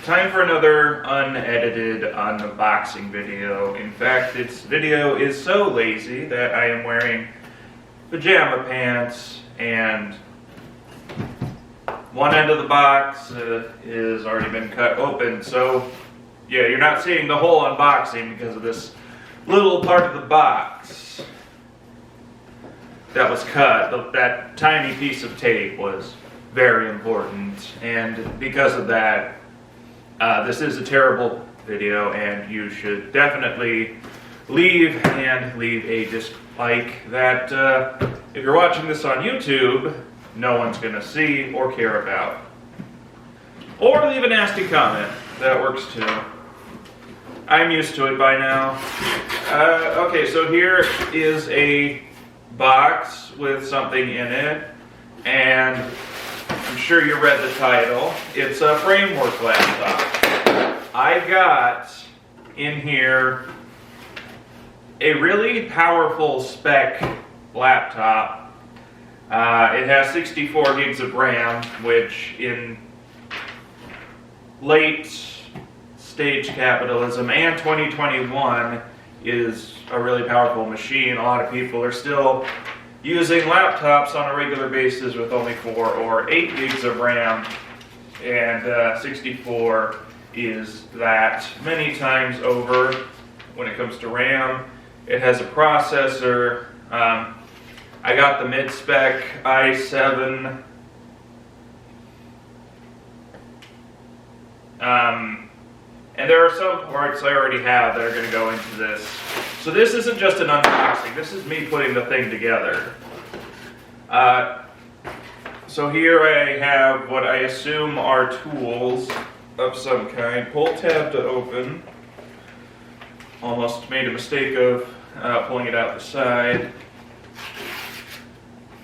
Time for another unedited unboxing video. In fact, this video is so lazy that I am wearing pajama pants and one end of the box has already been cut open. So yeah, you're not seeing the whole unboxing because of this little part of the box that was cut. That tiny piece of tape was very important, and because of that, this is a terrible video, and you should definitely leave a dislike. That if you're watching this on YouTube, no one's going to see or care about. Or leave a nasty comment. That works too. I'm used to it by now. Okay, so here is a box with something in it, and I'm sure you read the title. It's a frame.work laptop. I got in here a really powerful spec laptop. It has 64 gigs of RAM, which in late stage capitalism and 2021 is a really powerful machine. A lot of people are still using laptops on a regular basis with only 4 or 8 gigs of RAM, and 64 is that many times over when it comes to RAM. It has a processor. I got the mid-spec i7 and there are some parts I already have that are going to go into this. So this isn't just an unboxing, this is me putting the thing together. So here I have what I assume are tools of some kind. Pull tab to open. Almost made a mistake of pulling it out the side.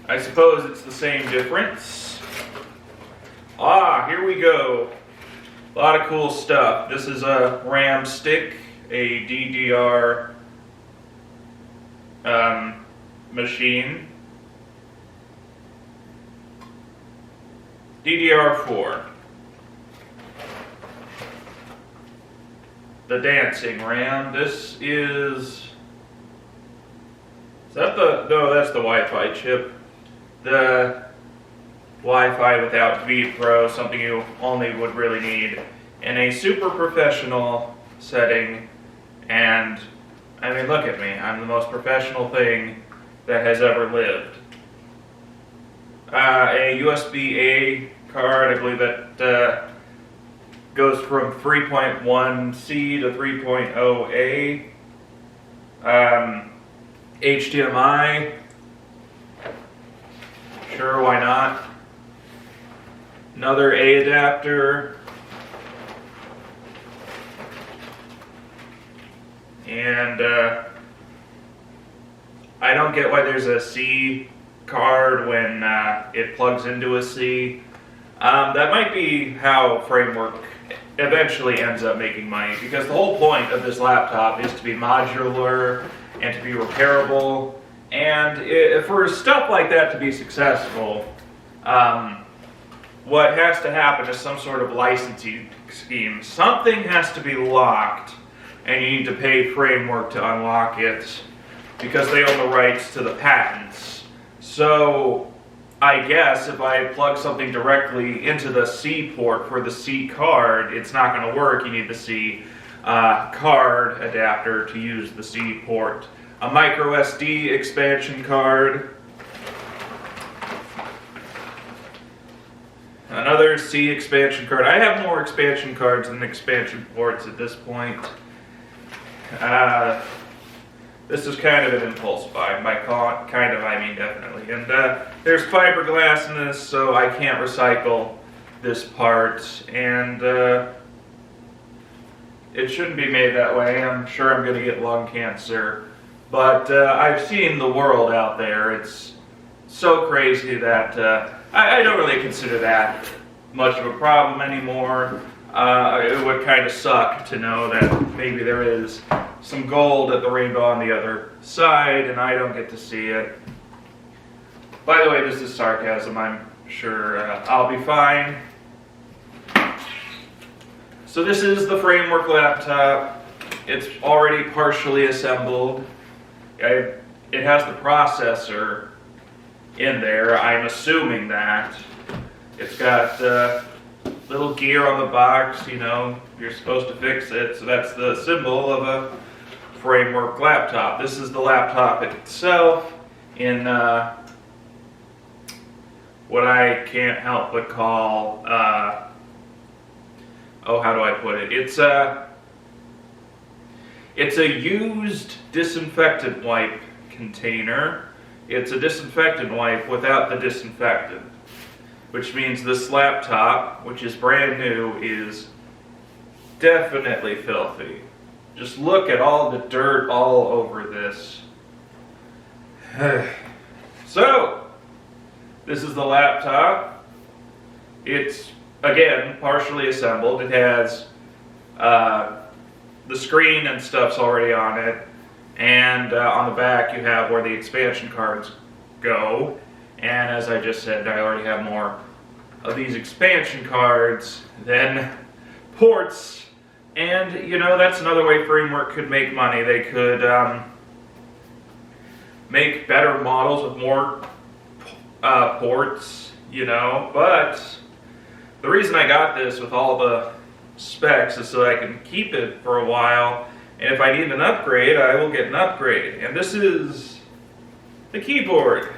I suppose it's the same difference. Here we go. A lot of cool stuff. This is a RAM stick, a DDR machine. DDR4. The dancing RAM. This is that the, no, that's the Wi-Fi chip. The Wi-Fi without vPro, something you only would really need in a super professional setting. And I mean, look at me, I'm the most professional thing that has ever lived. A USB-A card, I believe that goes from 3.1C to 3.0A. HDMI, sure, why not? Another A adapter. And I don't get why there's a C card when it plugs into a C. That might be how frame.work eventually ends up making money, because the whole point of this laptop is to be modular and to be repairable, and for stuff like that to be successful, what has to happen is some sort of licensing scheme. Something has to be locked, and you need to pay frame.work to unlock it because they own the rights to the patents. So I guess if I plug something directly into the C port for the C card, it's not going to work. You need the C card adapter to use the C port. A micro SD expansion card. Another C expansion card. I have more expansion cards than expansion ports at this point. This is kind of an impulse buy. By kind of, I mean definitely. And there's fiberglass in this, so I can't recycle this part. And it shouldn't be made that way. I'm sure I'm going to get lung cancer. But I've seen the world out there. It's so crazy that I don't really consider that much of a problem anymore. It would kind of suck to know that maybe there is some gold at the rainbow on the other side and I don't get to see it. By the way, this is sarcasm. I'm sure I'll be fine. So this is the framework laptop. It's already partially assembled. It has the processor in there. I'm assuming that. It's got the little gear on the box, you know, you're supposed to fix it. So that's the symbol of a framework laptop. This is the laptop itself in what I can't help but call, how do I put it? It's a used disinfectant wipe container. It's a disinfectant wipe without the disinfectant, which means this laptop, which is brand new, is definitely filthy. Just look at all the dirt all over this. So, this is the laptop. It's, again, partially assembled. It has the screen and stuff's already on it. And on the back you have where the expansion cards go. And as I just said, I already have more of these expansion cards than ports. And, you know, that's another way Framework could make money. They could make better models with more ports, you know. But the reason I got this with all the specs is so I can keep it for a while. And if I need an upgrade, I will get an upgrade. And this is the keyboard.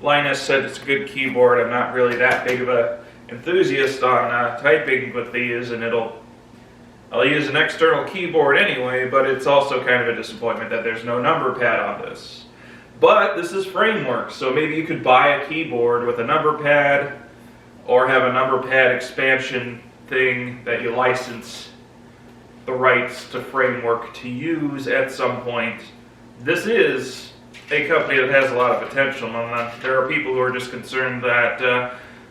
Linus said it's a good keyboard. I'm not really that big of an enthusiast on typing with these, and I'll use an external keyboard anyway, but it's also kind of a disappointment that there's no number pad on this. But this is Framework, so maybe you could buy a keyboard with a number pad or have a number pad expansion thing that you license the rights to Framework to use at some point. This is a company that has a lot of potential, and there are people who are just concerned that,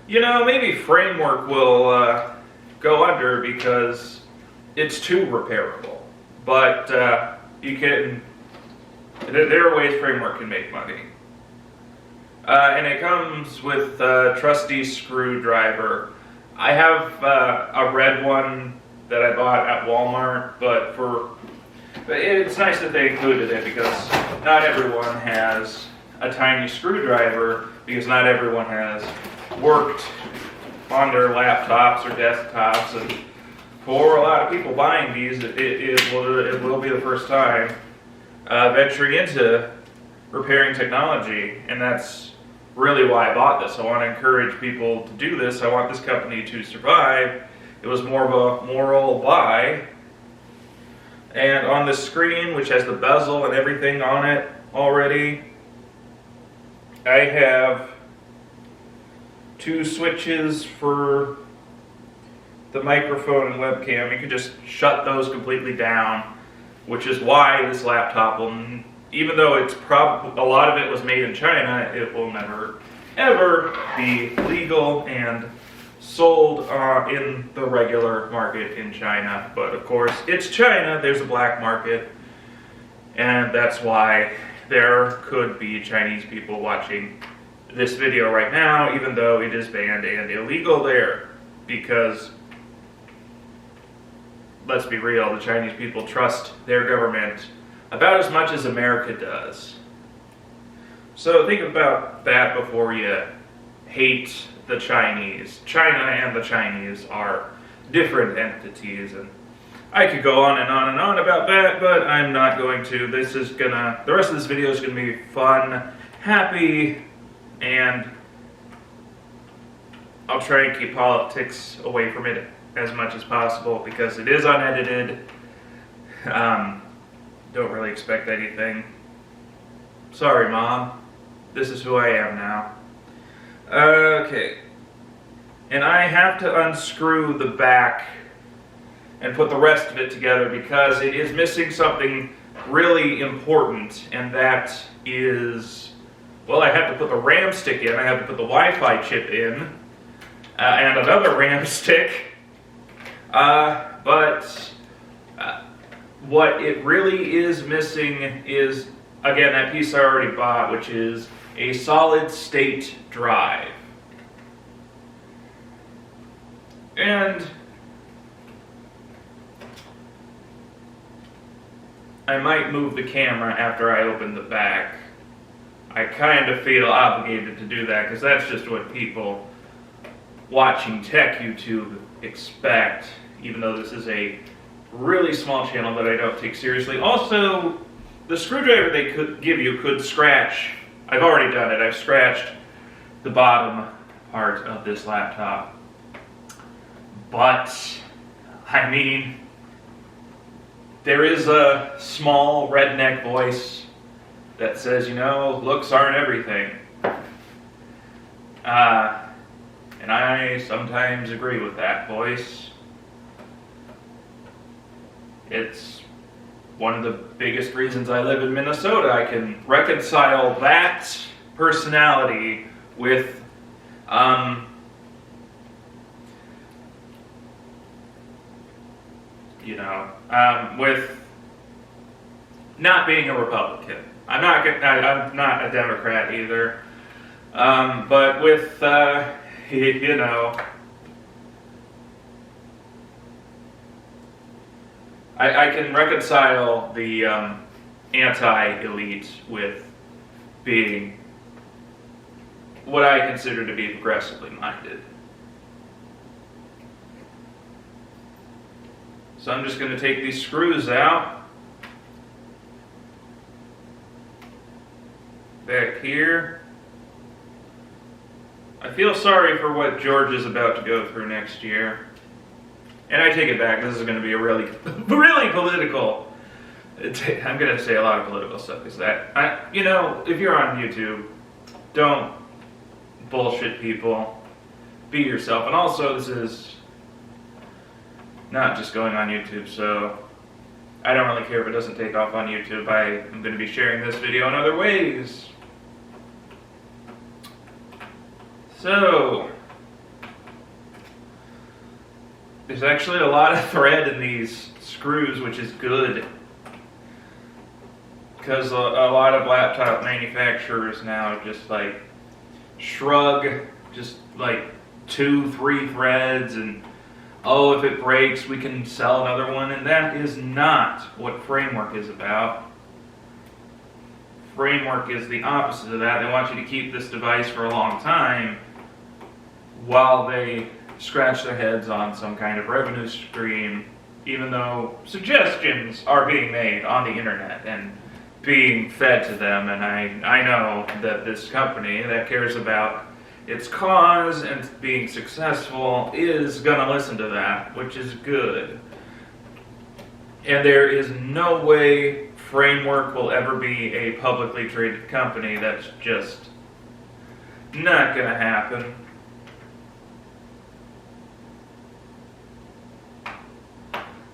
you know, maybe Framework will go under because it's too repairable. But there are ways Framework can make money. And it comes with a trusty screwdriver. I have a red one that I bought at Walmart, but it's nice that they included it because not everyone has a tiny screwdriver, because not everyone has worked on their laptops or desktops, and for a lot of people buying these, it will be the first time venturing into repairing technology, and that's really why I bought this. I want to encourage people to do this. I want this company to survive. It was more of a moral buy. And on the screen, which has the bezel and everything on it already, I have two switches for the microphone and webcam. You can just shut those completely down, which is why this laptop will, even though it's probably a lot of it was made in China, it will never ever be legal and sold in the regular market in China. But of course, it's China, there's a black market, and that's why there could be Chinese people watching this video right now, even though it is banned and illegal there, because let's be real, the Chinese people trust their government about as much as America does. So think about that before you hate the Chinese. China and the Chinese are different entities, and I could go on and on and on about that, but I'm not going to. The rest of this video is gonna be fun, happy, and I'll try and keep politics away from it as much as possible because it is unedited. Don't really expect anything. Sorry, Mom. This is who I am now. Okay. And I have to unscrew the back and put the rest of it together because it is missing something really important, and that is, well, I have to put the RAM stick in, I have to put the Wi-Fi chip in, and another RAM stick. But what it really is missing is, again, that piece I already bought, which is a solid state drive. And I might move the camera after I open the back. I kind of feel obligated to do that because that's just what people watching tech YouTube expect, even though this is a really small channel that I don't take seriously. Also, the screwdriver they could give you could scratch. I've already done it. I've scratched the bottom part of this laptop. But, I mean, there is a small redneck voice that says, looks aren't everything. And I sometimes agree with that voice. It's one of the biggest reasons I live in Minnesota. I can reconcile that personality with with not being a Republican. I'm not a Democrat either. But with I can reconcile the anti-elite with being what I consider to be progressively minded. So I'm just going to take these screws out. Back here. I feel sorry for what George is about to go through next year. And I take it back, this is going to be a really, really political. I'm going to say a lot of political stuff, because if you're on YouTube, don't bullshit people. Be yourself. And also, this is not just going on YouTube, so I don't really care if it doesn't take off on YouTube. I am going to be sharing this video in other ways. So, there's actually a lot of thread in these screws, which is good. Because a lot of laptop manufacturers now just shrug just 2-3 threads and if it breaks we can sell another one, and that is not what Framework is about. Framework is the opposite of that. They want you to keep this device for a long time while they scratch their heads on some kind of revenue stream, even though suggestions are being made on the internet and being fed to them. And I know that this company that cares about its cause and being successful is going to listen to that, which is good. And there is no way Framework will ever be a publicly traded company. That's just not going to happen.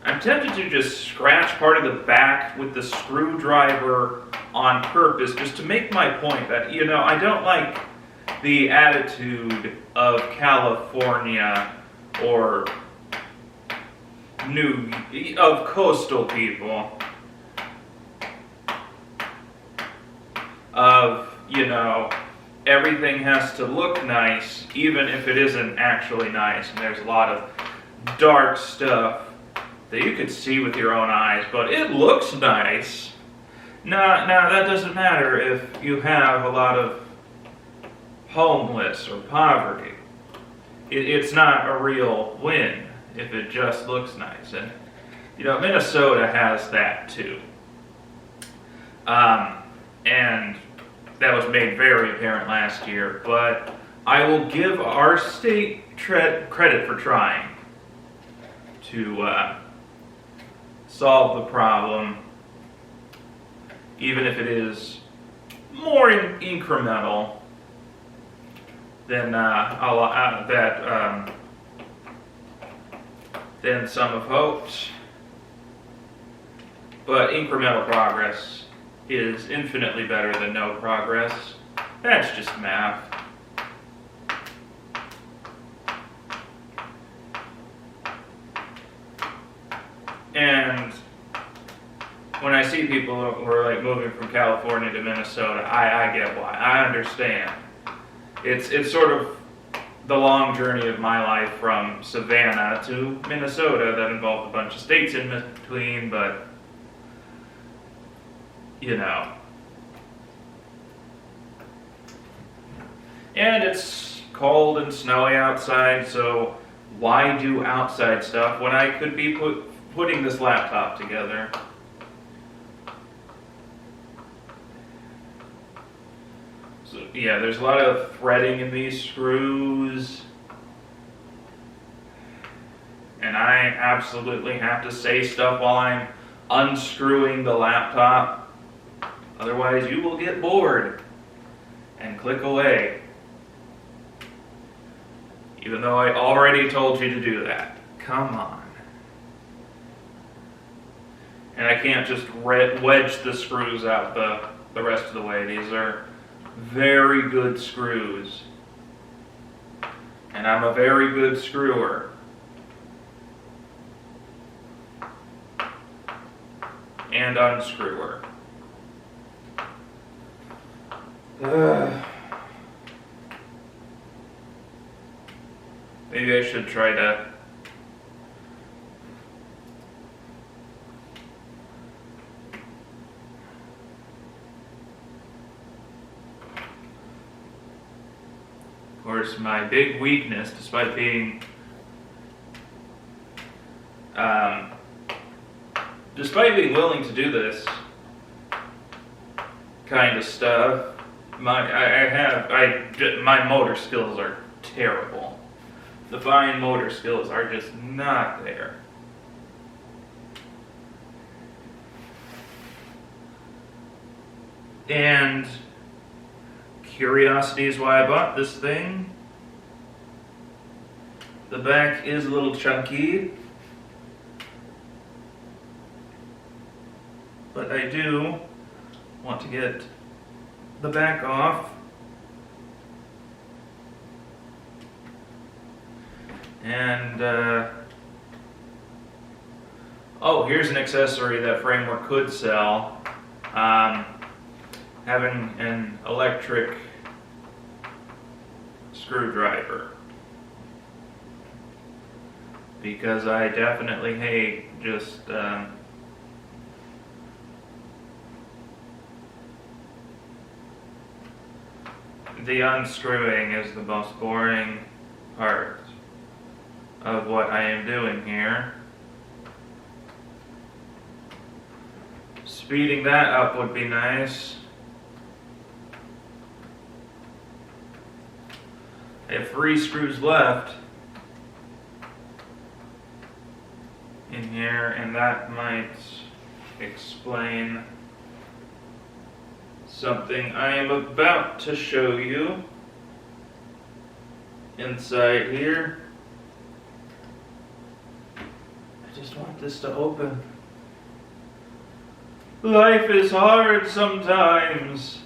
I'm tempted to just scratch part of the back with the screwdriver on purpose, just to make my point that, I don't like the attitude of California or of coastal people of, everything has to look nice, even if it isn't actually nice. And there's a lot of dark stuff that you could see with your own eyes, but it looks nice. Now that doesn't matter if you have a lot of homeless or poverty. It's not a real win if it just looks nice. And, Minnesota has that too. And that was made very apparent last year, but I will give our state credit for trying to solve the problem, even if it is more incremental than than some have hoped. But incremental progress is infinitely better than no progress. That's just math. And when I see people who are moving from California to Minnesota, I get why. I understand. It's sort of the long journey of my life from Savannah to Minnesota that involved a bunch of states in between, but you know. And it's cold and snowy outside, so why do outside stuff when I could be putting this laptop together? So yeah, there's a lot of threading in these screws. And I absolutely have to say stuff while I'm unscrewing the laptop. Otherwise, you will get bored and click away. Even though I already told you to do that. Come on. And I can't just wedge the screws out the rest of the way. These are very good screws. And I'm a very good screwer. And unscrewer. Maybe I should try to of course, my big weakness, despite being willing to do this kind of stuff, my motor skills are terrible. The fine motor skills are just not there. And curiosity is why I bought this thing. The back is a little chunky, but I do want to get the back off. And, oh, here's an accessory that Framework could sell. Having an electric screwdriver. Because I definitely hate just, the unscrewing is the most boring part of what I am doing here. Speeding that up would be nice. I have 3 screws left in here, and that might explain something I am about to show you inside here. I just want this to open. Life is hard sometimes,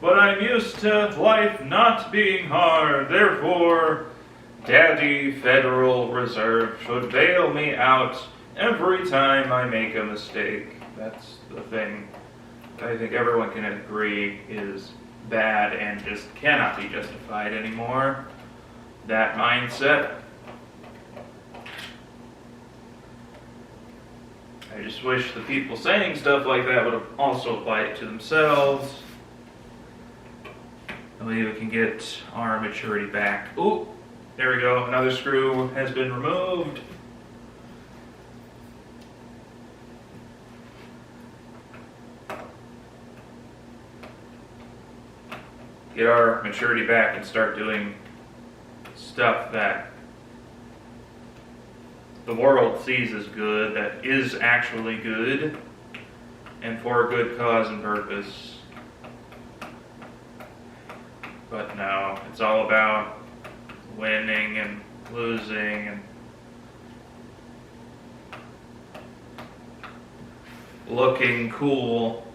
but I'm used to life not being hard. Therefore, Daddy Federal Reserve should bail me out every time I make a mistake. That's the thing I think everyone can agree is bad and just cannot be justified anymore. That mindset. I just wish the people saying stuff like that would have also applied it to themselves. Maybe we can get our maturity back. Ooh, there we go. Another screw has been removed. Get our maturity back and start doing stuff that the world sees as good, that is actually good, and for a good cause and purpose. But no, it's all about winning and losing and looking cool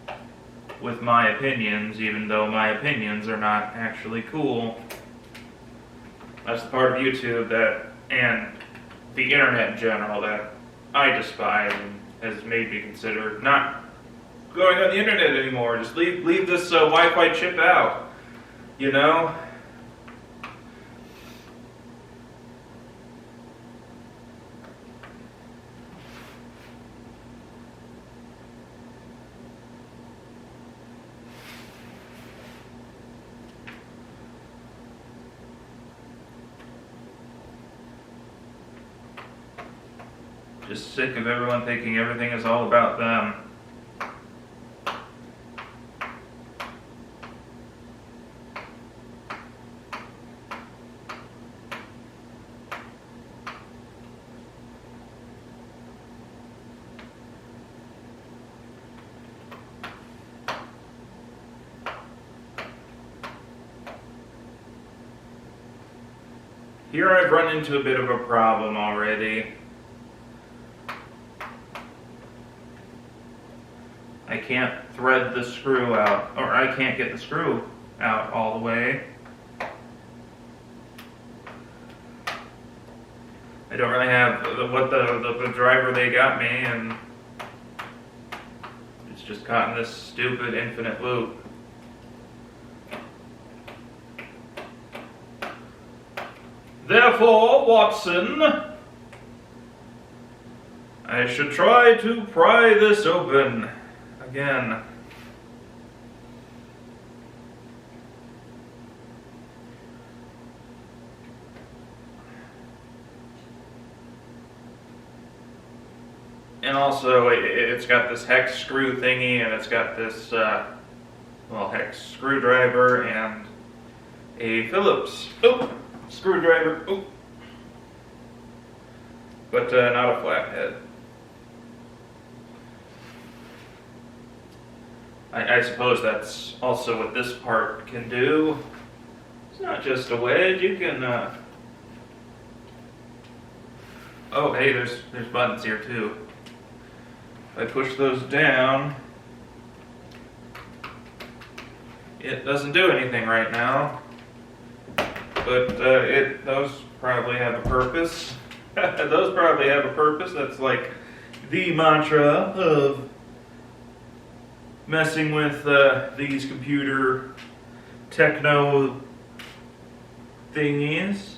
with my opinions, even though my opinions are not actually cool. That's the part of YouTube that, and the internet in general, that I despise and has made me consider not going on the internet anymore. Just leave this Wi-Fi chip out, you know? Just sick of everyone thinking everything is all about them. Here I've run into a bit of a problem already. I can't thread the screw out, or I can't get the screw out all the way. I don't really have what the driver they got me, and it's just caught in this stupid infinite loop. Therefore, Watson, I should try to pry this open again. And also, it's got this hex screw thingy, and it's got this, hex screwdriver and a Phillips screwdriver, but not a flathead. I suppose that's also what this part can do. It's not just a wedge, you can, oh hey, there's buttons here too. If I push those down, it doesn't do anything right now. But those probably have a purpose. Those probably have a purpose. That's like the mantra of messing with these computer techno thingies.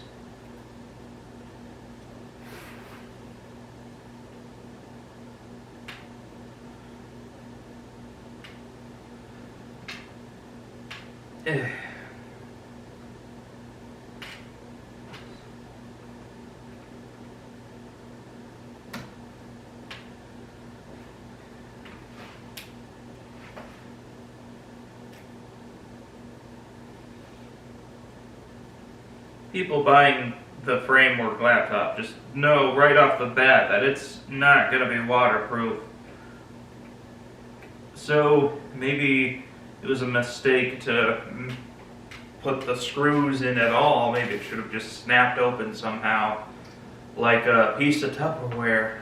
People buying the frame.work laptop just know right off the bat that it's not going to be waterproof. So maybe it was a mistake to put the screws in at all. Maybe it should have just snapped open somehow, like a piece of Tupperware.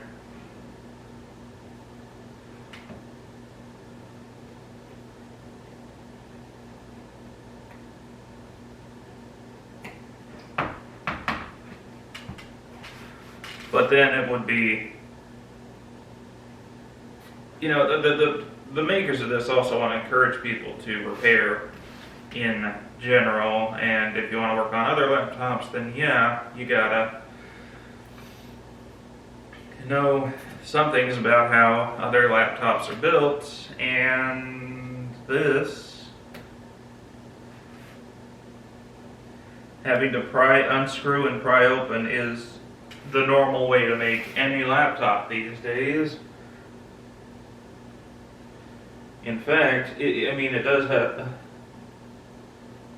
But then it would be, you know, the makers of this also want to encourage people to repair in general, and if you want to work on other laptops, then yeah, you gotta know some things about how other laptops are built, and this, having to unscrew and pry open is the normal way to make any laptop these days. In fact, it does have,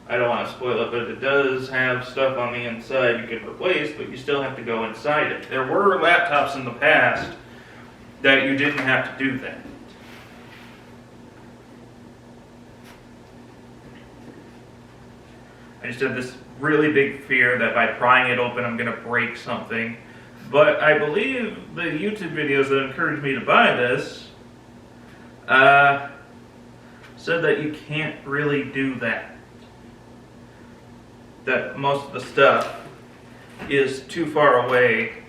I don't want to spoil it, but it does have stuff on the inside you can replace, but you still have to go inside it. There were laptops in the past that you didn't have to do that. I just had this really big fear that by prying it open I'm going to break something. But I believe the YouTube videos that encouraged me to buy this said that you can't really do that. That most of the stuff is too far away.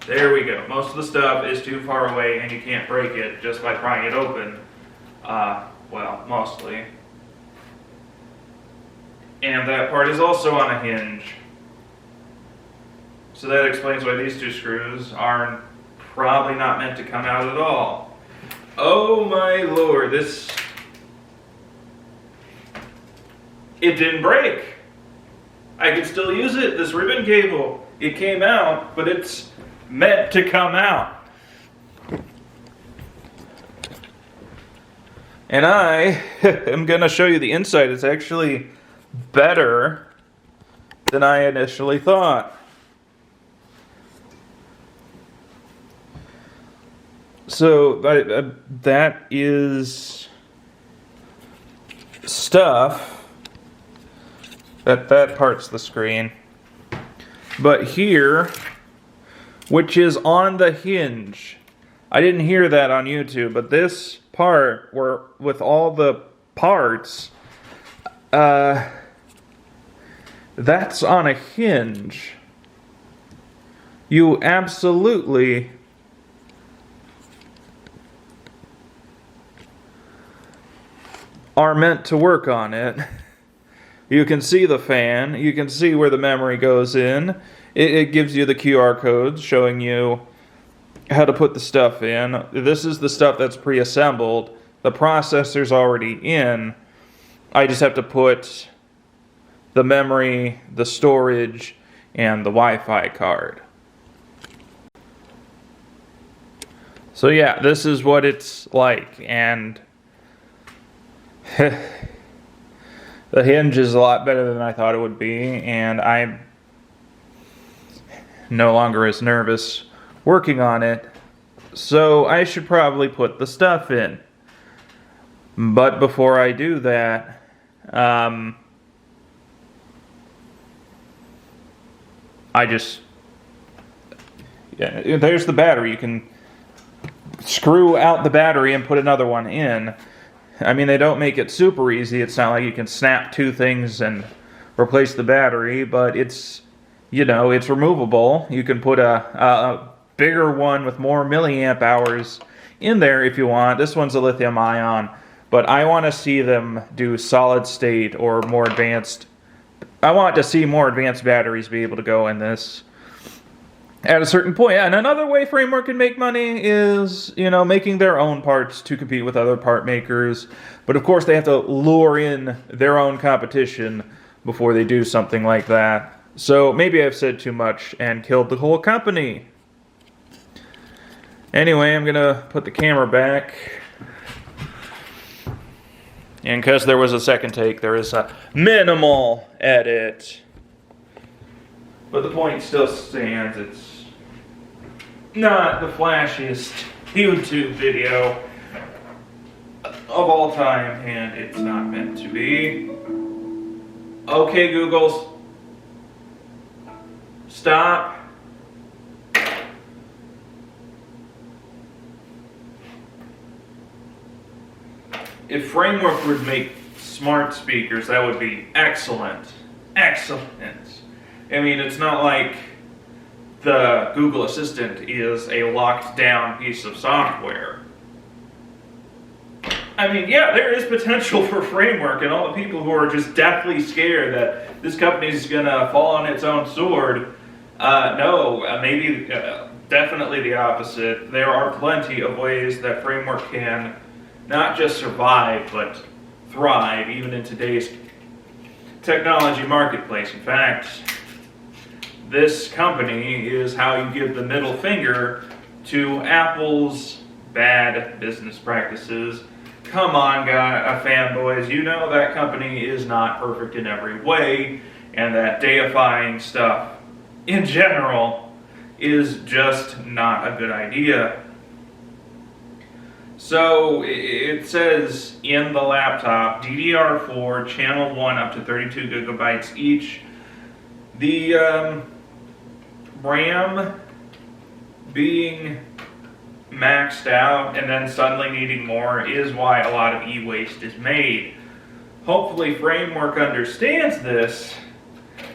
There we go. Most of the stuff is too far away and you can't break it just by prying it open. Well, mostly. And that part is also on a hinge. So that explains why these two screws are probably not meant to come out at all. Oh my lord, it didn't break. I could still use it, this ribbon cable. It came out, but it's meant to come out. And I am going to show you the inside. It's actually better than I initially thought. So that is stuff. That part's the screen. But here, which is on the hinge. I didn't hear that on YouTube, but this part, where with all the parts, that's on a hinge. You absolutely are meant to work on it. You can see the fan, you can see where the memory goes in. It gives you the QR codes showing you how to put the stuff in. This is the stuff that's pre-assembled. The processor's already in. I just have to put the memory, the storage, and the Wi-Fi card. So yeah, this is what it's like, and the hinge is a lot better than I thought it would be, and I'm no longer as nervous working on it, so I should probably put the stuff in. But before I do that, there's the battery. You can screw out the battery and put another one in. I mean, they don't make it super easy. It's not like you can snap two things and replace the battery, but it's, it's removable. You can put a bigger one with more milliamp hours in there if you want. This one's a lithium ion, but I want to see them do solid state or more advanced. I want to see more advanced batteries be able to go in this at a certain point. Yeah, and another way Framework can make money is, making their own parts to compete with other part makers. But of course they have to lure in their own competition before they do something like that. So maybe I've said too much and killed the whole company. Anyway, I'm gonna put the camera back. And because there was a second take, there is a minimal edit. But the point still stands. It's not the flashiest YouTube video of all time, and it's not meant to be. Okay, Googles. Stop. If Framework would make smart speakers, that would be excellent. Excellent. I mean, it's not like the Google Assistant is a locked down piece of software. I mean, yeah, there is potential for Framework, and all the people who are just deathly scared that this company is going to fall on its own sword, definitely the opposite. There are plenty of ways that Framework can not just survive, but thrive, even in today's technology marketplace. In fact, this company is how you give the middle finger to Apple's bad business practices. Come on, fanboys, you know that company is not perfect in every way, and that deifying stuff in general is just not a good idea. So it says in the laptop, DDR4, channel 1 up to 32 gigabytes each. The RAM being maxed out and then suddenly needing more is why a lot of e-waste is made. Hopefully Framework understands this,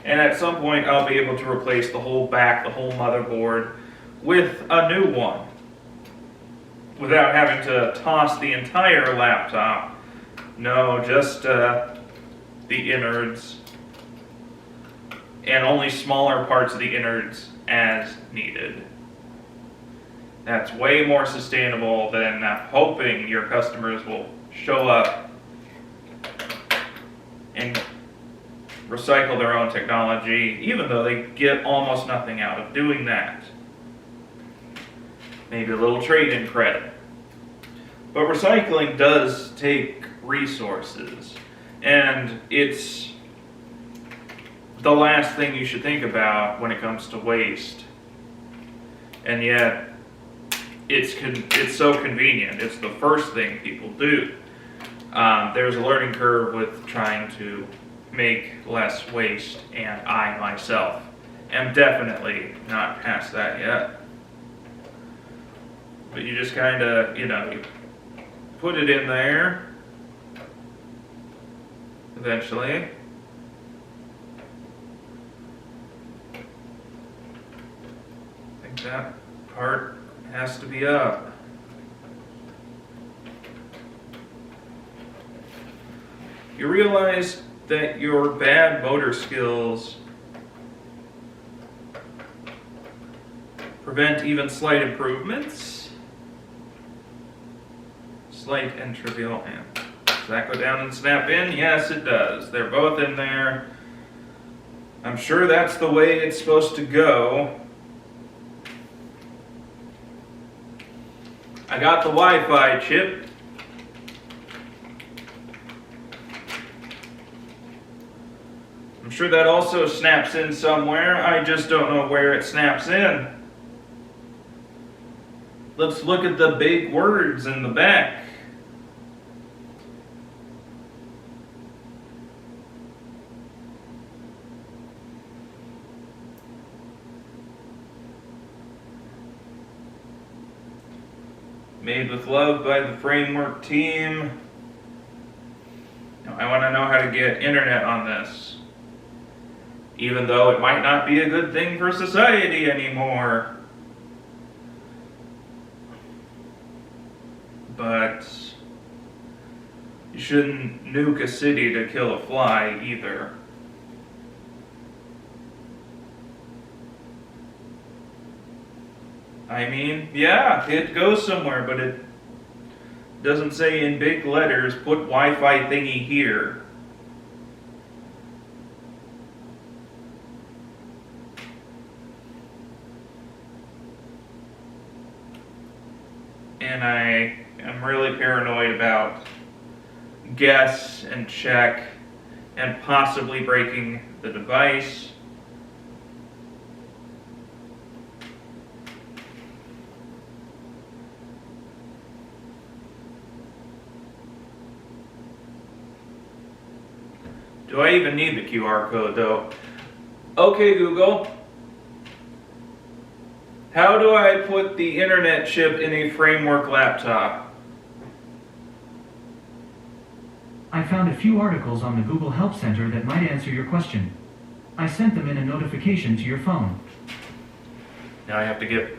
and at some point I'll be able to replace the whole back, the whole motherboard with a new one, without having to toss the entire laptop. No, just the innards, and only smaller parts of the innards as needed. That's way more sustainable than hoping your customers will show up and recycle their own technology, even though they get almost nothing out of doing that. Maybe a little trade-in credit. But recycling does take resources, and it's the last thing you should think about when it comes to waste. And yet, it's so convenient. It's the first thing people do. There's a learning curve with trying to make less waste, and I myself am definitely not past that yet. But you just kind of, you put it in there eventually. I think that part has to be up. You realize that your bad motor skills prevent even slight improvements? Slight and trivial and. Does that go down and snap in? Yes, it does. They're both in there. I'm sure that's the way it's supposed to go. I got the Wi-Fi chip. I'm sure that also snaps in somewhere. I just don't know where it snaps in. Let's look at the big words in the back. Made with love by the Framework team. Now, I want to know how to get internet on this. Even though it might not be a good thing for society anymore. But you shouldn't nuke a city to kill a fly either. I mean, yeah, it goes somewhere, but it doesn't say in big letters, put Wi-Fi thingy here. And I am really paranoid about guess and check and possibly breaking the device. Do I even need the QR code though? Okay, Google. How do I put the internet chip in a Framework laptop? I found a few articles on the Google Help Center that might answer your question. I sent them in a notification to your phone. Now I have to get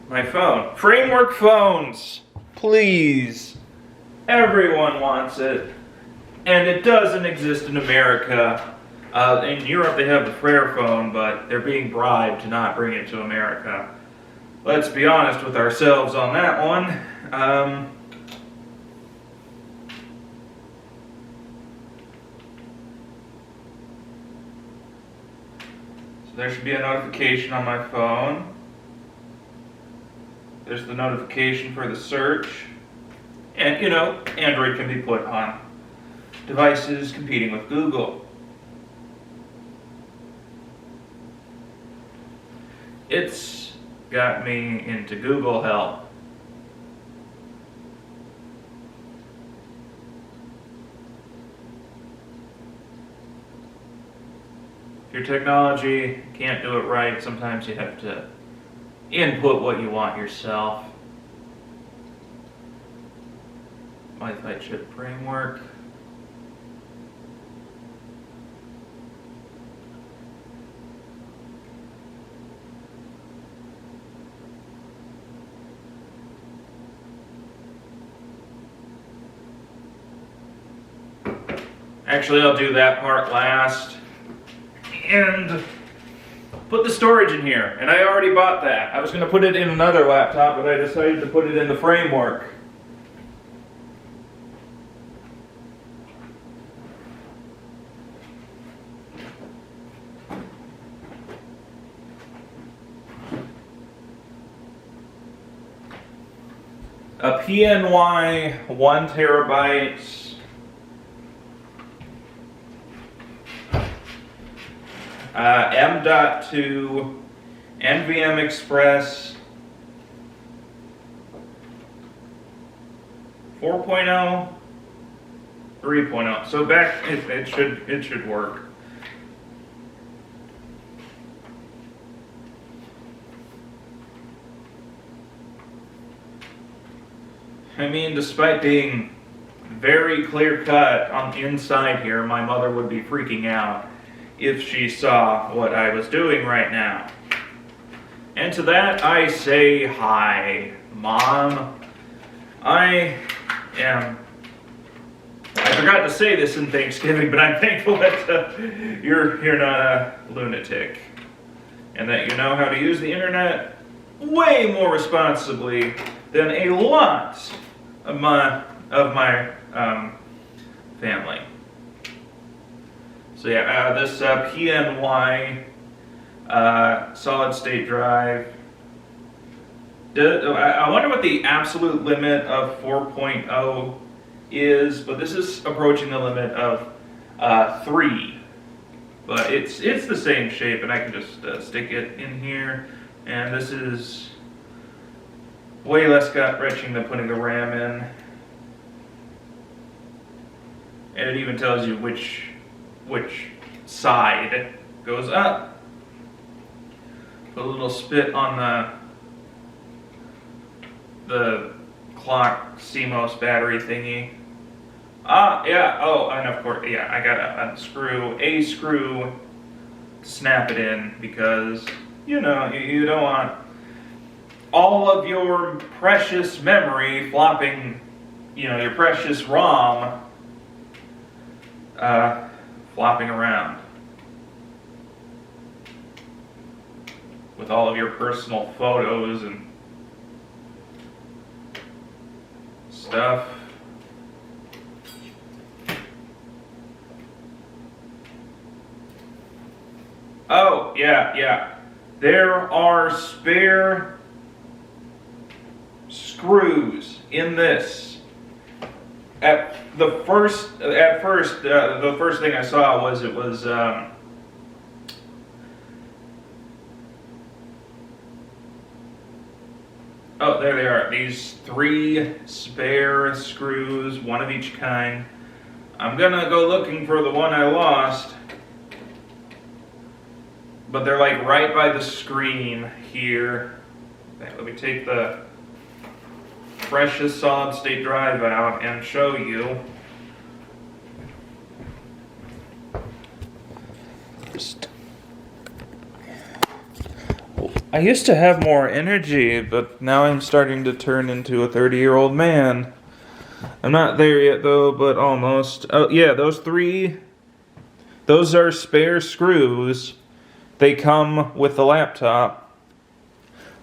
my phone. Framework phones! Please. Everyone wants it. And it doesn't exist in America. In Europe they have the Frere phone, but they're being bribed to not bring it to America. Let's be honest with ourselves on that one. So there should be a notification on my phone. There's the notification for the search. And, Android can be put on devices competing with Google. It's got me into Google Help. If your technology can't do it right, sometimes you have to input what you want yourself. Wi-Fi chip framework. Actually, I'll do that part last. And put the storage in here. And I already bought that. I was going to put it in another laptop, but I decided to put it in the Framework. a PNY 1 terabyte, M.2, NVM Express 4.0, 3.0. So back, it should work. I mean, despite being very clear cut on the inside here, my mother would be freaking out if she saw what I was doing right now. And to that I say, hi, Mom. I forgot to say this in Thanksgiving, but I'm thankful that you're not a lunatic, and that you know how to use the internet way more responsibly than a lot of my family. So yeah, this PNY solid state drive. I wonder what the absolute limit of 4.0 is, but this is approaching the limit of 3. But it's the same shape, and I can just stick it in here. And this is way less gut-wrenching than putting the RAM in. And it even tells you which side goes up. Put a little spit on the clock CMOS battery thingy. Yeah, oh, and of course, yeah, I gotta unscrew a screw to snap it in, because, you know, you don't want all of your precious memory flopping, you know, your precious ROM flopping around with all of your personal photos and stuff. Oh, yeah. There are spare screws in this. The first thing I saw was oh, there they are. These 3 spare screws, one of each kind. I'm gonna go looking for the one I lost, but they're like right by the screen here. Let me take the precious solid state drive out and show you. I used to have more energy, but now I'm starting to turn into a 30-year-old man. I'm not there yet though, but almost. Oh yeah, those are spare screws. They come with the laptop.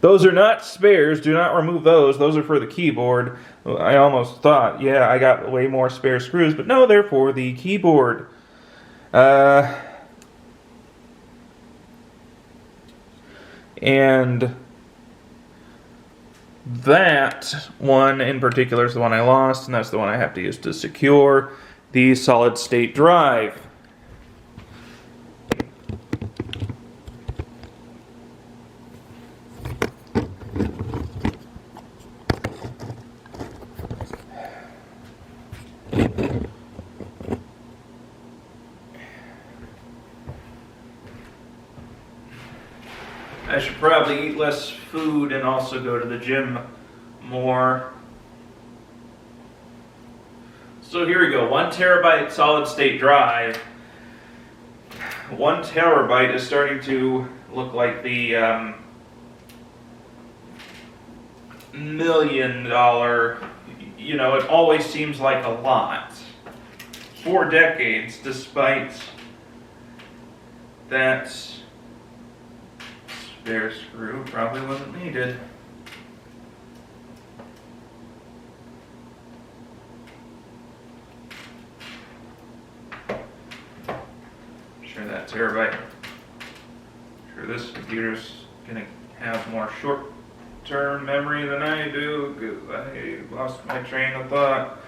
Those are not spares. Do not remove those. Those are for the keyboard. I almost thought, yeah, I got way more spare screws, but no, they're for the keyboard. And that one in particular is the one I lost, and that's the one I have to use to secure the solid state drive. I should probably eat less food and also go to the gym more. So here we go, 1 terabyte solid state drive. 1 terabyte is starting to look like the $1 million, you know, it always seems like a lot. 4 decades, despite that spare screw probably wasn't needed. Sure that terabyte. Sure this computer's gonna have more short long-term memory than I do, because I lost my train of thought.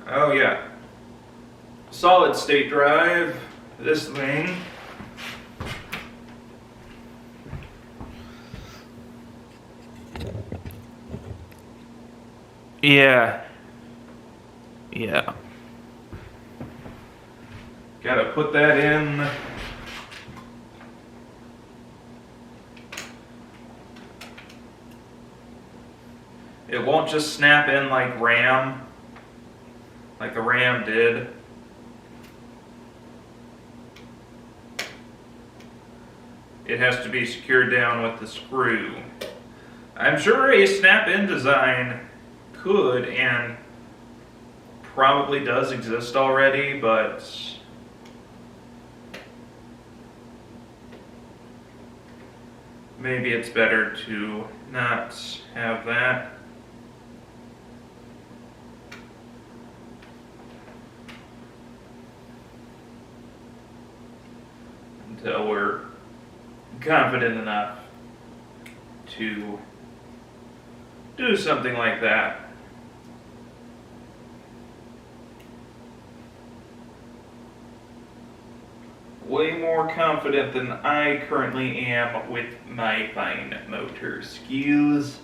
Oh yeah. Solid state drive, this thing. Yeah. Gotta put that in. It won't just snap in like RAM, like the RAM did. It has to be secured down with the screw. I'm sure a snap-in design could and probably does exist already, but maybe it's better to not have that. Until we're confident enough to do something like that. Way more confident than I currently am with my fine motor skills.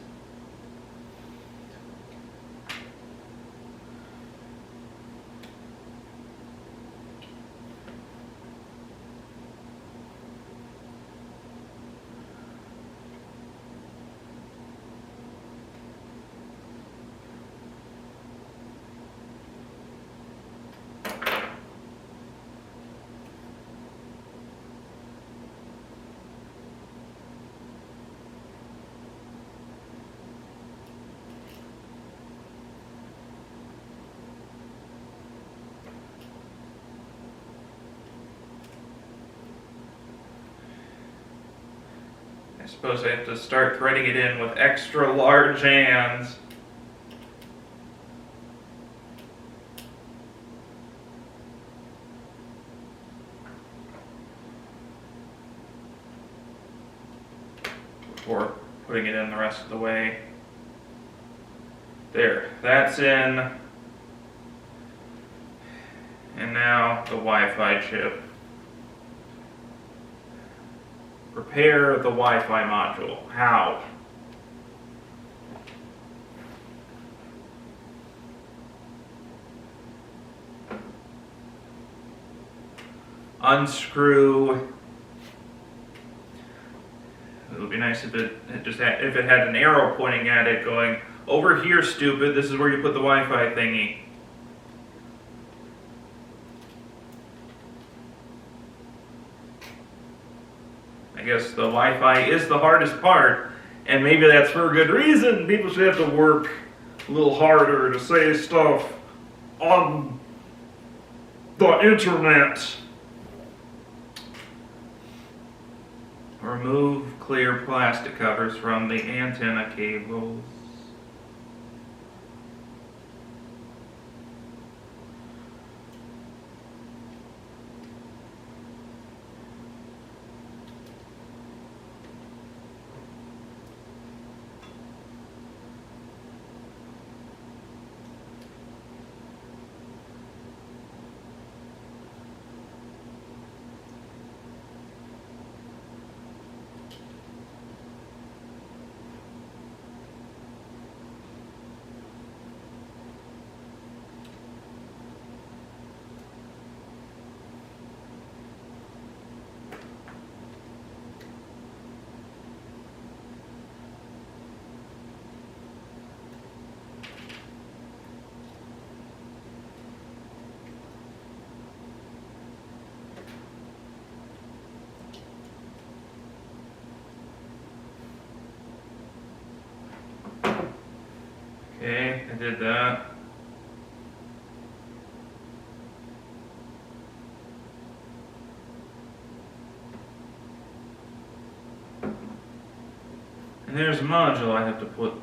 I suppose I have to start threading it in with extra large hands. Before putting it in the rest of the way. There, that's in. And now the Wi-Fi chip. Prepare the Wi-Fi module. How? Unscrew. It would be nice if it had an arrow pointing at it going, over here, stupid, this is where you put the Wi-Fi thingy. I guess the Wi-Fi is the hardest part, and maybe that's for a good reason. People should have to work a little harder to say stuff on the internet. Remove clear plastic covers from the antenna cables. Okay, I did that. And there's a module I have to put.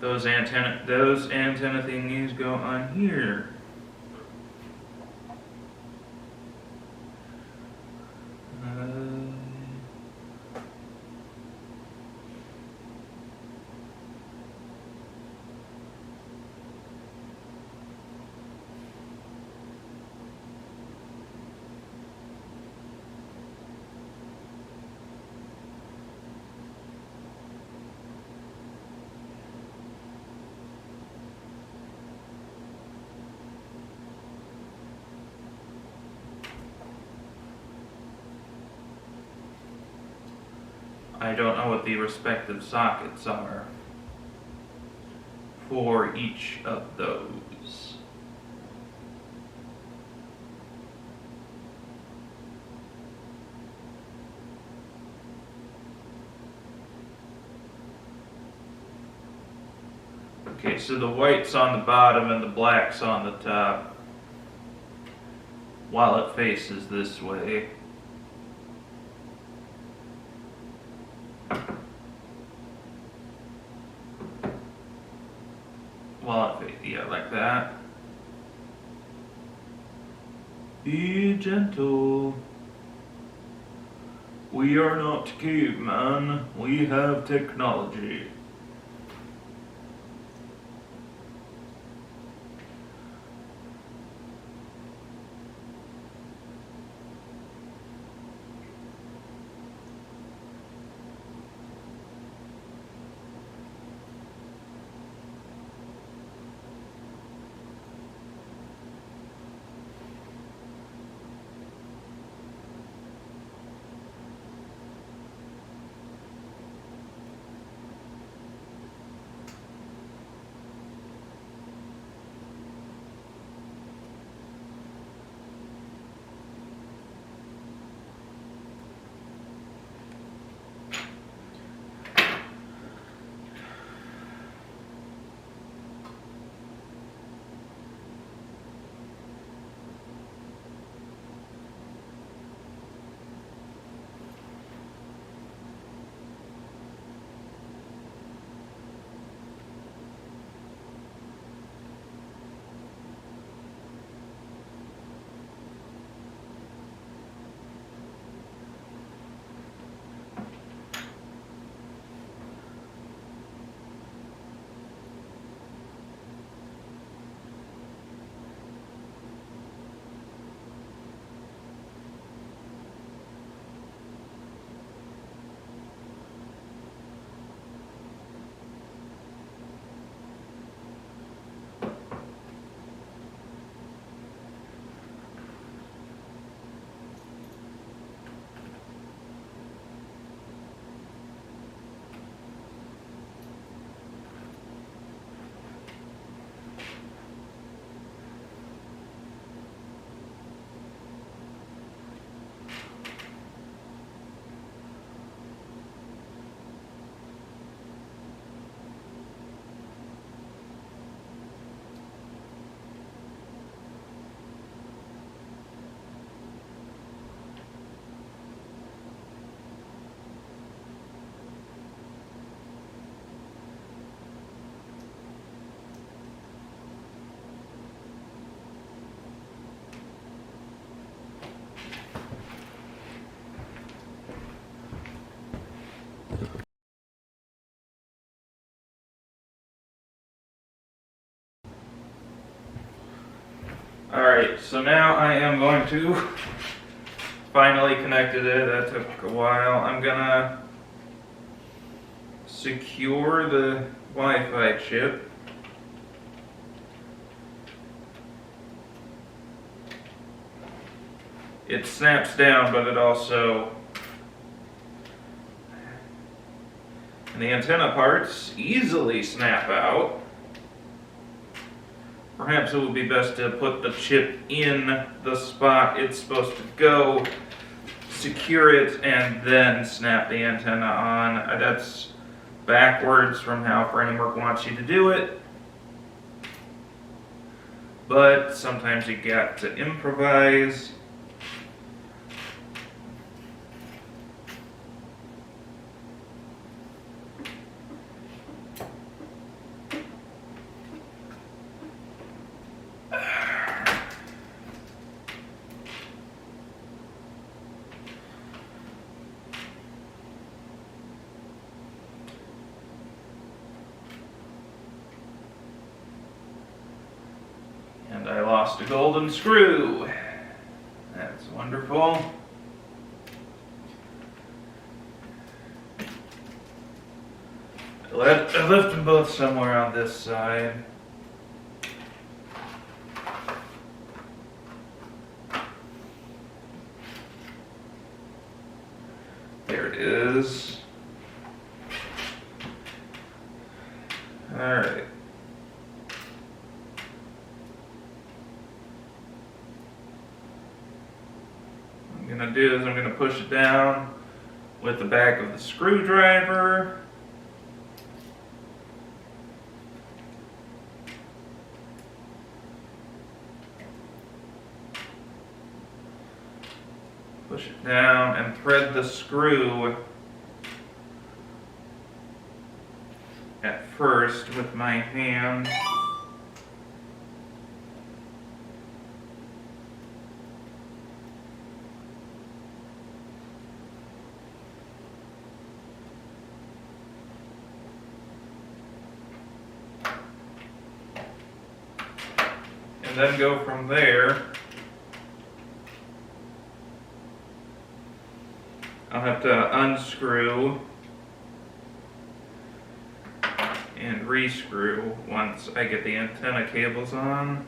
Those antenna thingies go on here. I don't know what the respective sockets are for each of those. Okay, so the white's on the bottom and the black's on the top, while it faces this way. Yeah, like that. Be gentle. We are not caveman. We have technology. Alright, so now I am going to finally connected it. That took a while. I'm gonna secure the Wi-Fi chip. It snaps down, but it also, and the antenna parts easily snap out. Perhaps it would be best to put the chip in the spot it's supposed to go, secure it, and then snap the antenna on. That's backwards from how Framework wants you to do it. But sometimes you got to improvise. And I lost a golden screw. That's wonderful. I left them both somewhere on this side. There it is. I'm gonna do is I'm gonna push it down with the back of the screwdriver. Push it down and thread the screw at first with my hand. And then go from there. I'll have to unscrew and rescrew once I get the antenna cables on.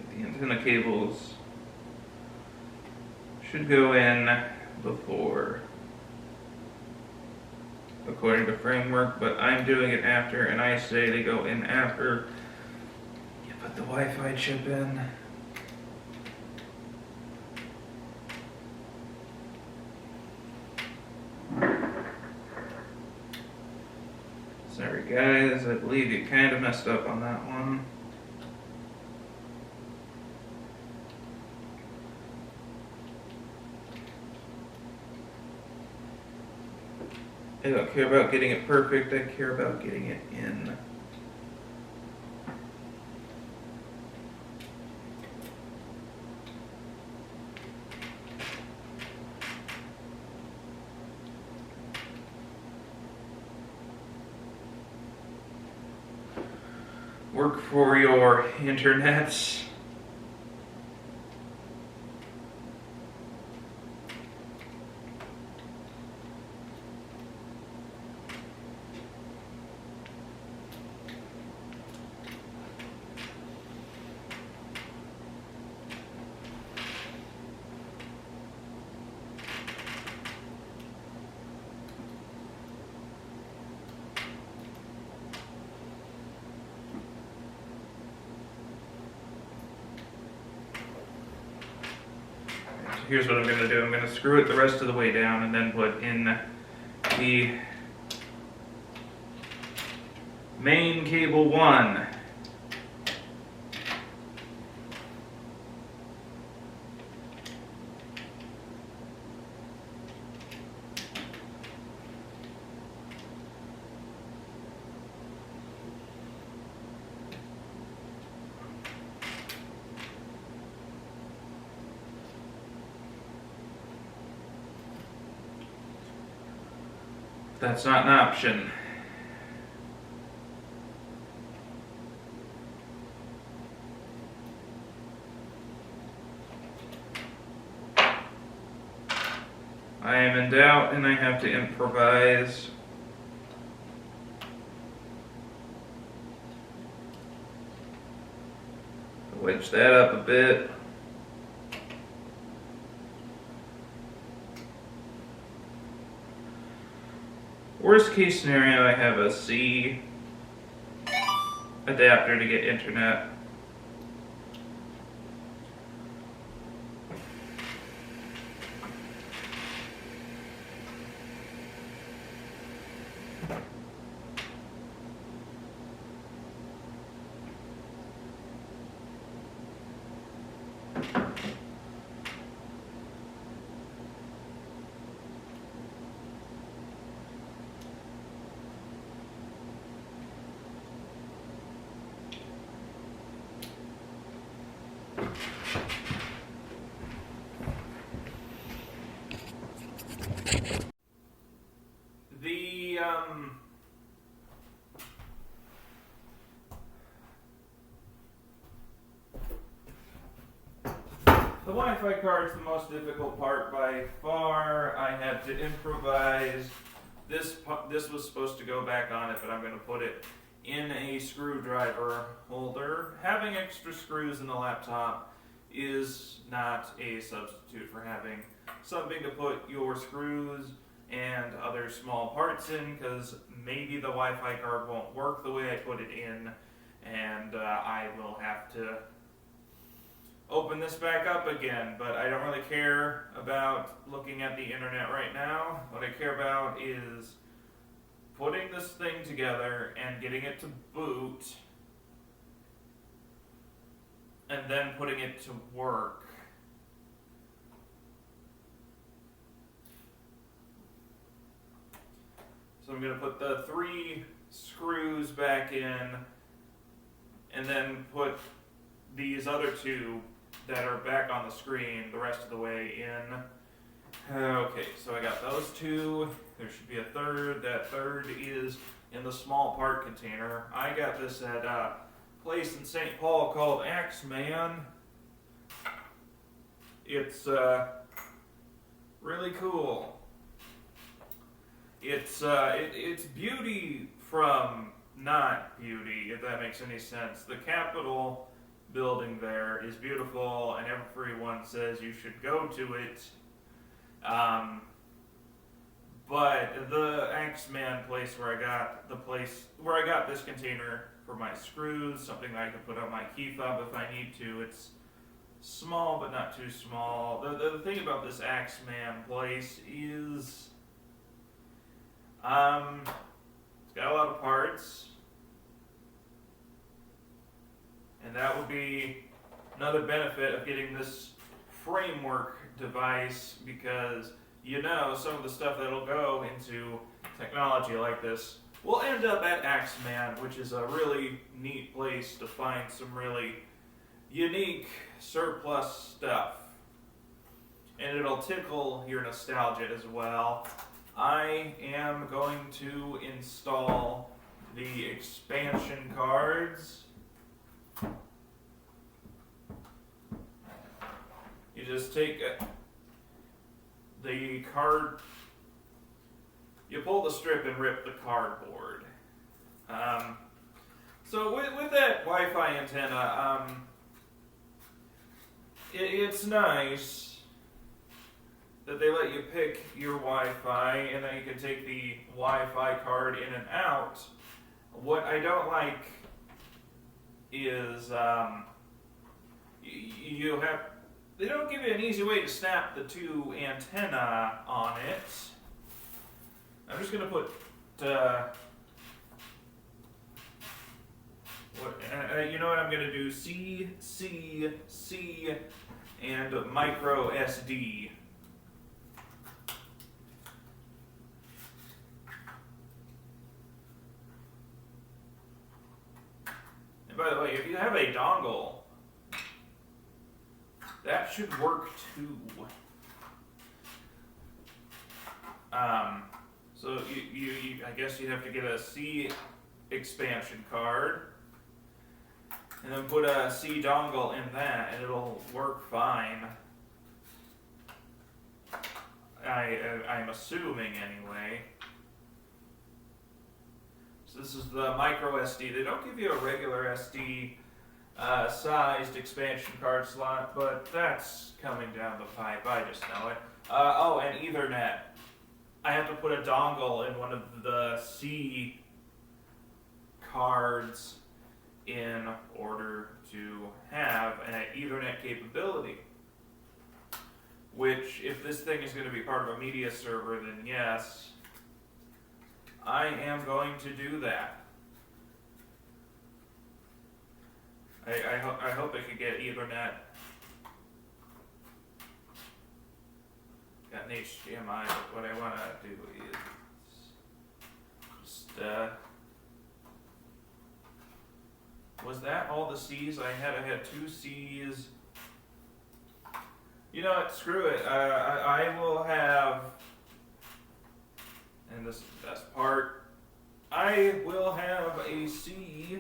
The antenna cables should go in before, according to framework, but I'm doing it after, and I say they go in after you put the Wi-Fi chip in. Sorry guys, I believe you kind of messed up on that one. I don't care about getting it perfect, I care about getting it in. Work for your internets. Here's what I'm going to do. I'm going to screw it the rest of the way down and then put in the main cable 1. That's not an option. I am in doubt and I have to improvise. Wedge that up a bit. Worst case scenario, I have a C adapter to get internet. The Wi-Fi card's the most difficult part by far. I had to improvise. This was supposed to go back on it, but I'm going to put it in a screwdriver holder. Having extra screws in the laptop is not a substitute for having something to put your screws and other small parts in, because maybe the Wi-Fi card won't work the way I put it in, and I will have to open this back up again. But I don't really care about looking at the internet right now. What I care about is putting this thing together and getting it to boot, and then putting it to work. So I'm going to put the 3 screws back in, and then put these other 2 that are back on the screen the rest of the way in. Okay, so I got those 2. There should be a third. That third is in the small part container. I got this at a place in St. Paul called Axeman. It's really cool. It's beauty from not beauty, if that makes any sense. The Capitol building there is beautiful, and everyone says you should go to it. But the Axeman place where I got this container for my screws, something I can put on my key fob if I need to. It's small but not too small. The thing about this Axeman place is it's got a lot of parts, and that would be another benefit of getting this framework device, because some of the stuff that'll go into technology like this will end up at Axeman, which is a really neat place to find some really unique surplus stuff. And it'll tickle your nostalgia as well. I am going to install the expansion cards. You just take the card, you pull the strip and rip the cardboard. So with that Wi-Fi antenna, it's nice that they let you pick your Wi-Fi, and then you can take the Wi-Fi card in and out. What I don't like is they don't give you an easy way to snap the 2 antenna on it. I'm just going to put you know what I'm going to do? C, C, C, and micro SD. And by the way, if you have a dongle, that should work too. So I guess you have to get a C expansion card, and then put a C dongle in that, and it'll work fine. I'm assuming anyway. So this is the micro SD. They don't give you a regular SD sized expansion card slot, but that's coming down the pipe. I just know it. And Ethernet. I have to put a dongle in one of the C cards in order to have an Ethernet capability. Which, if this thing is going to be part of a media server, then yes, I am going to do that. I hope I can get Ethernet. Got an HDMI, but what I want to do is just, was that all the C's I had? I had 2 C's. You know what, screw it. I will have, and this is the best part, I will have a C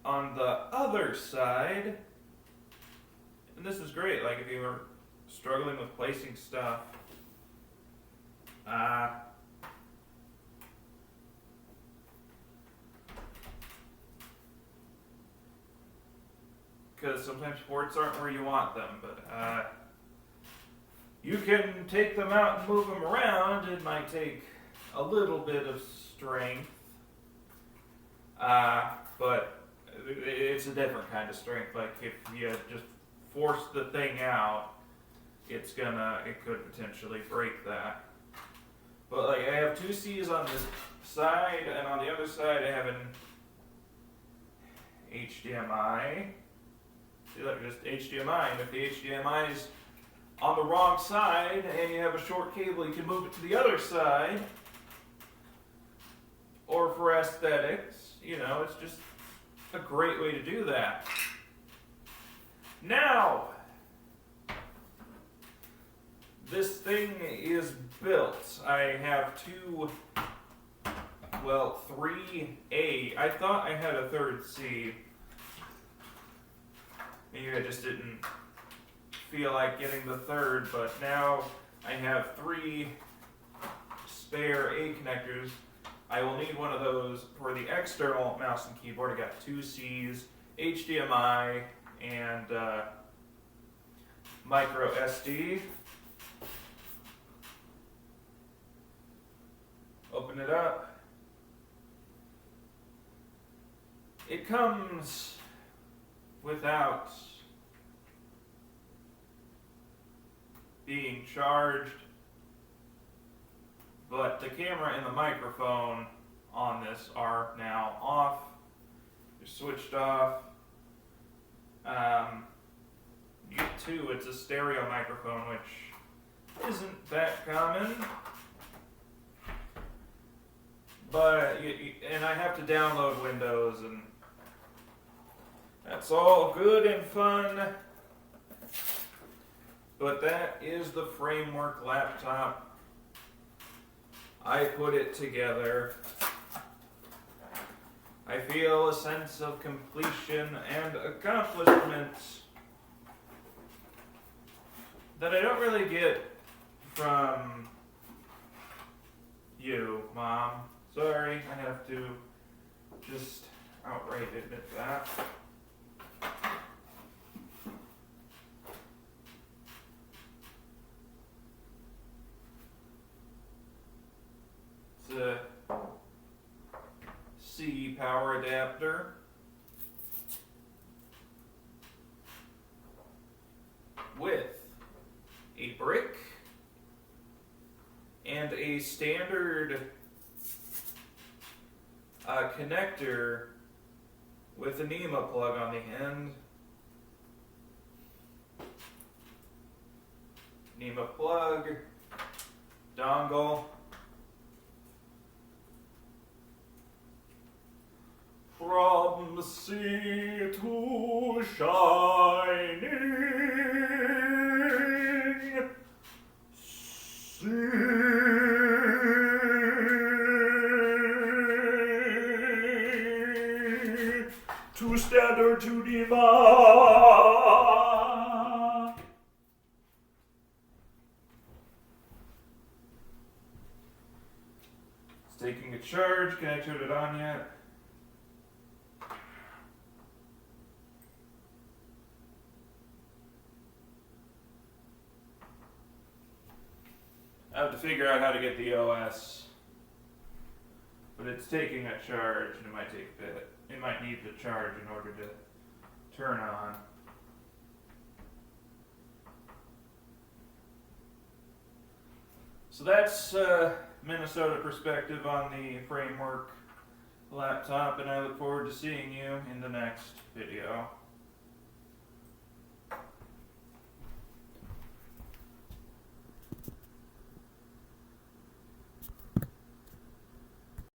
on the other side. And this is great, like if you were struggling with placing stuff. because sometimes ports aren't where you want them, but you can take them out and move them around. It might take a little bit of strength, but it's a different kind of strength. Like if you just force the thing out, it could potentially break that. But like I have two C's on this side, and on the other side I have an HDMI. See, look, just HDMI, and if the HDMI is on the wrong side and you have a short cable, you can move it to the other side. Or for aesthetics, it's just a great way to do that. Now, this thing is built. I have three A. I thought I had a third C. Maybe I just didn't feel like getting the third, but now I have three spare A connectors. I will need one of those for the external mouse and keyboard. I got two C's, HDMI, and micro SD. Open it up. It comes without being charged, but the camera and the microphone on this are now off. They're switched off. You get two. It's a stereo microphone, which isn't that common. But and I have to download Windows, and that's all good and fun. But that is the Framework laptop. I put it together. I feel a sense of completion and accomplishment that I don't really get from you, Mom. Sorry, I have to just outright admit that. It's a C power adapter with a brick and a standard connector with a NEMA plug on the end. NEMA plug, dongle. From sea to shining sea. To standard to demand. It's taking a charge. Can I turn it on yet? I have to figure out how to get the OS, but it's taking a charge, and it might take a bit. It might need to charge in order to turn on. So that's Minnesota perspective on the Framework laptop, and I look forward to seeing you in the next video.